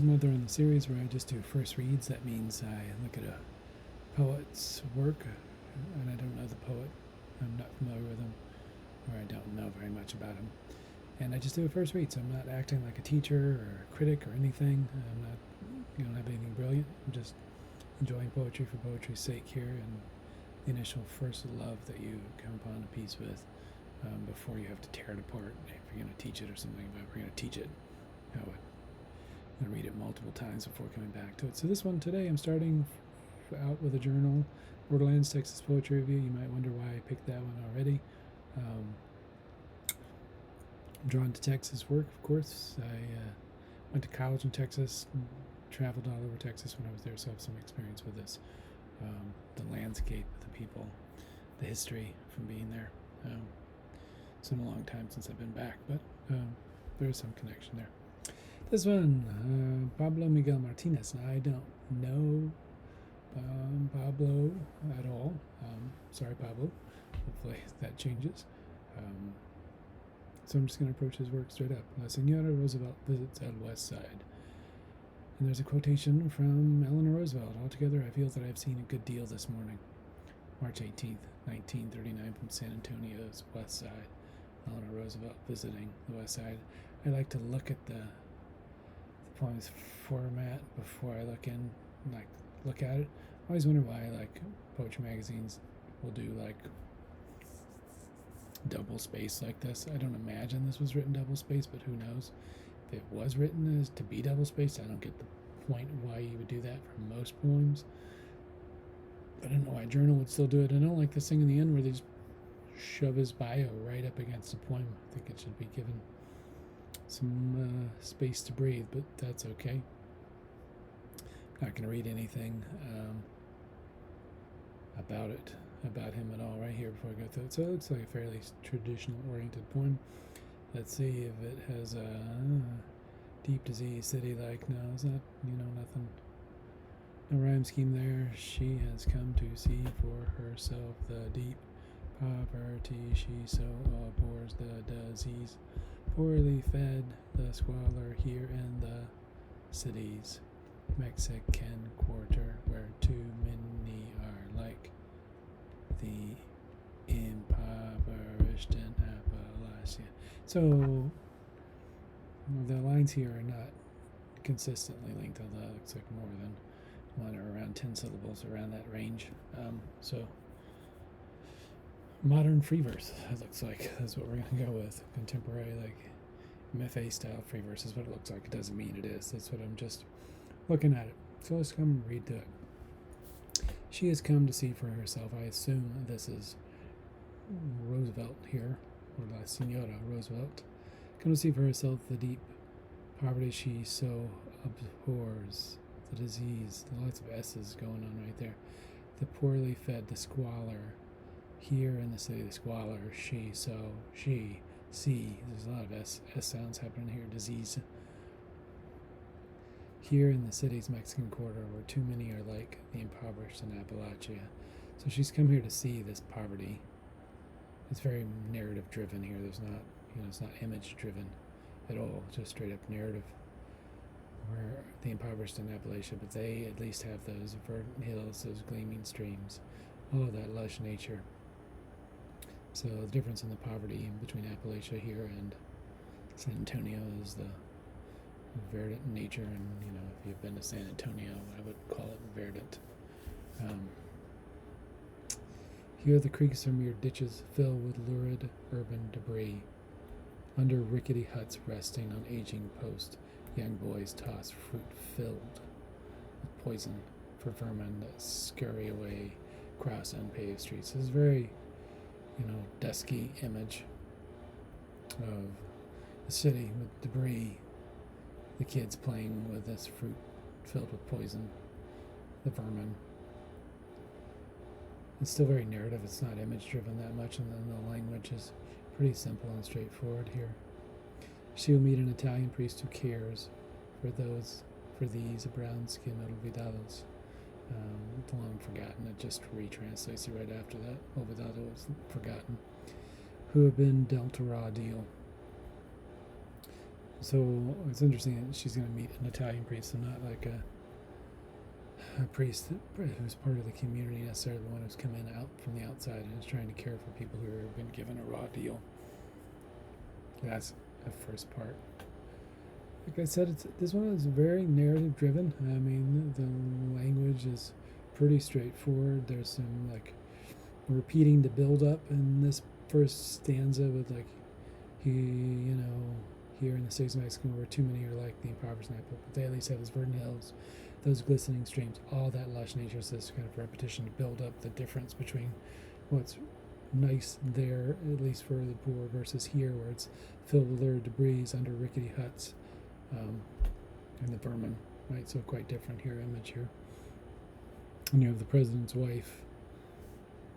Another in the series where I just do first reads. That means I look at a poet's work and I don't know the poet. I'm not familiar with him, or I don't know very much about him. And I just do a first read, so I'm not acting like a teacher or a critic or anything. I'm not, don't have anything brilliant. I'm just enjoying poetry for poetry's sake here, and the initial first love that you come upon a piece with before you have to tear it apart if you're going to teach it or something. If we're going to teach it, I would read it multiple times before coming back to it. So this one today, I'm starting out with a journal, Borderlands Texas Poetry Review. You might wonder why I picked that one already. I'm drawn to Texas work, of course. I went to college in Texas, traveled all over Texas when I was there, so I have some experience with this. The landscape, the people, the history from being there. It's been a long time since I've been back, but there is some connection there. This one, Pablo Miguel Martínez. I don't know Pablo at all. Sorry, Pablo. Hopefully that changes. So I'm just going to approach his work straight up. Señora, Roosevelt visits El West Side. And there's a quotation from Eleanor Roosevelt. Altogether, I feel that I've seen a good deal this morning. March 18th, 1939, from San Antonio's West Side. Eleanor Roosevelt visiting the West Side. I like to look at the poem's format before I look at it. I always wonder why poetry magazines will do double space like this. I don't imagine this was written double space, but who knows? If it was written as to be double spaced, I don't get the point of why you would do that for most poems. I don't know why a journal would still do it. I don't like this thing in the end where they just shove his bio right up against the poem. I think it should be given some space to breathe, but that's okay. I'm not going to read anything about him at all right here before I go through it. So it looks like a fairly traditional oriented poem. Let's see if it has a deep disease city like. No, it's not, nothing. No rhyme scheme there. She has come to see for herself the deep poverty. She so abhors the disease. Poorly fed, the squalor here in the cities. Mexican quarter where too many are like the impoverished in Appalachia. So the lines here are not consistently linked, although it looks like more than one or around 10 syllables, around that range. So modern free verse, it looks like. That's what we're going to go with. Contemporary, MFA style free verse is what it looks like. It doesn't mean it is. That's what I'm just looking at it. So let's come read to it. She has come to see for herself. I assume this is Roosevelt here, or La Señora Roosevelt. Come to see for herself the deep poverty she so abhors, the disease, lots of S's going on right there. The poorly fed, the squalor. Here in the city, the squalor, she, there's a lot of S sounds happening here, disease. Here in the city's Mexican quarter, where too many are like the impoverished in Appalachia. So she's come here to see this poverty. It's very narrative driven here. There's not, it's not image driven at all, just straight up narrative. Where the impoverished in Appalachia, but they at least have those verdant hills, those gleaming streams, all of that lush nature. So the difference in the poverty between Appalachia here and San Antonio is the verdant nature, and if you've been to San Antonio, I would call it verdant. Here the creeks are mere ditches filled with lurid urban debris. Under rickety huts resting on aging posts, young boys toss fruit filled with poison for vermin that scurry away across unpaved streets. This is very dusky image of the city with debris, the kids playing with this fruit filled with poison, the vermin. It's still very narrative. It's not image driven that much, and then the language is pretty simple and straightforward here. She will meet an Italian priest who cares for these brown-skinned olvidados. The long forgotten, it just retranslates it right after that. Olvidado is forgotten. Who have been dealt a raw deal. So it's interesting that she's going to meet an Italian priest and not like a priest who's part of the community necessarily, the one who's come in out from the outside and is trying to care for people who have been given a raw deal. That's the first part. Like I said, this one is very narrative driven. I mean, the language is pretty straightforward. There's some like repeating the build up in this first stanza with like here in the states of Mexico where too many are like the impoverished people, but they at least have those verdant hills, those glistening streams, all that lush nature. So this kind of repetition to build up the difference between what's nice there, at least for the poor, versus here where it's filled with litter debris under rickety huts, and the vermin, right? So quite different here, image here. And you have the president's wife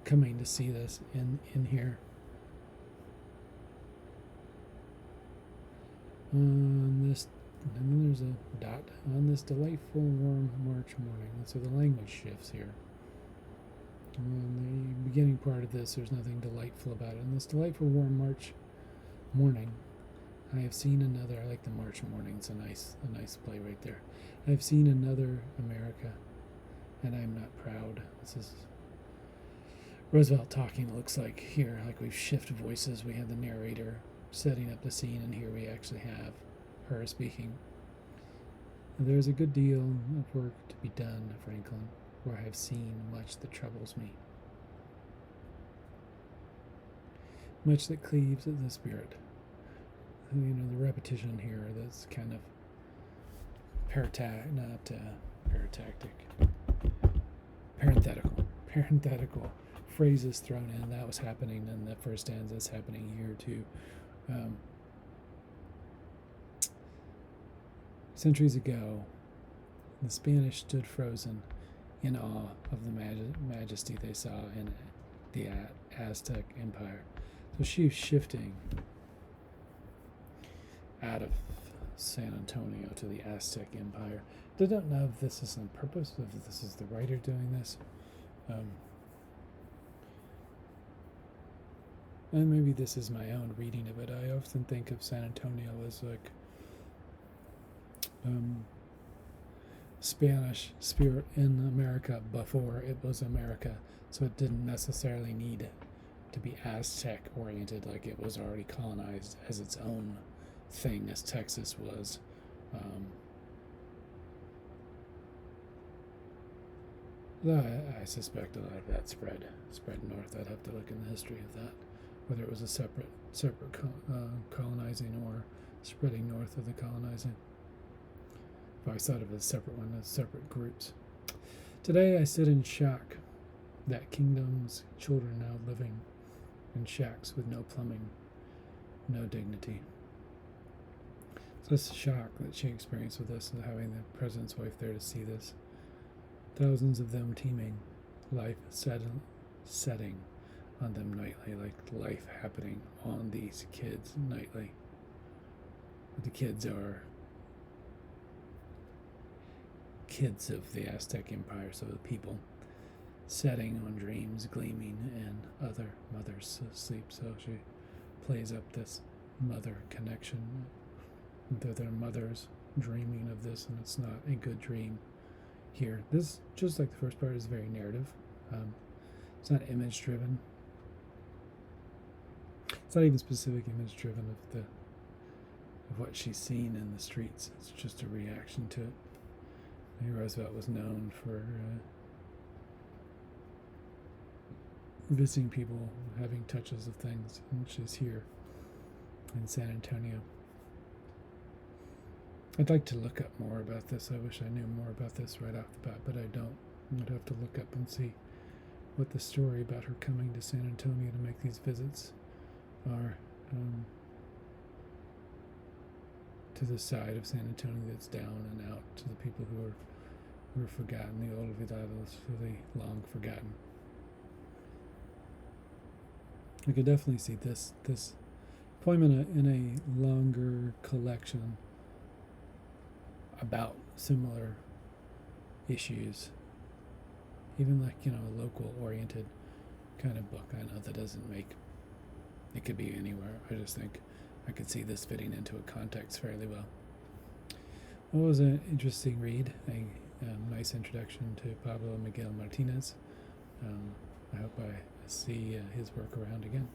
coming to see this in here. On this, and then there's a dot on this delightful warm March morning. And so the language shifts here. On the beginning part of this, there's nothing delightful about it. In this delightful warm March morning, I have seen another. I like the March morning. It's a nice play right there. I have seen another America, and I am not proud. This is Roosevelt talking. It looks like here, like we've shifted voices. We have the narrator setting up the scene, and here we actually have her speaking. There's a good deal of work to be done, Franklin, where I have seen much that troubles me, much that cleaves at the spirit. The repetition here, that's kind of parenthetical phrases thrown in. That was happening in the first stanza. It's happening here too. Centuries ago, the Spanish stood frozen in awe of the majesty they saw in the Aztec Empire. So she was shifting out of San Antonio to the Aztec Empire. I don't know if this is on purpose, if this is the writer doing this. And maybe this is my own reading of it. I often think of San Antonio as like Spanish spirit in America before it was America. So it didn't necessarily need to be Aztec oriented, like it was already colonized as its own thing, as Texas was. I suspect a lot of that spread north. I'd have to look in the history of that, whether it was a separate colonizing or spreading north of the colonizing. I've always thought of it as separate one, as separate groups. Today I sit in shock that kingdom's children now living in shacks with no plumbing, no dignity. So this shock that she experienced with this, and having the president's wife there to see this. Thousands of them teeming, life setting on them nightly, like life happening on these kids nightly. The kids are kids of the Aztec Empire, so the people setting on dreams, gleaming, and other mothers sleep. So she plays up this mother connection. Their mothers dreaming of this, and it's not a good dream. Here, this, just like the first part, is very narrative. It's not image driven. It's not even specific image driven of what she's seen in the streets. It's just a reaction to it. Roosevelt was known for visiting people, having touches of things, and she's here in San Antonio. I'd like to look up more about this. I wish I knew more about this right off the bat, but I don't. I'd have to look up and see what the story about her coming to San Antonio to make these visits are, to the side of San Antonio that's down and out, to the people who are forgotten, the olvidados, the long forgotten. I could definitely see this poem in a longer collection about similar issues, even like a local oriented kind of book. I know that doesn't make it, could be anywhere. I just think I could see this fitting into a context fairly well. Well, it was an interesting read, a nice introduction to Pablo and Miguel Martínez. I hope I see his work around again.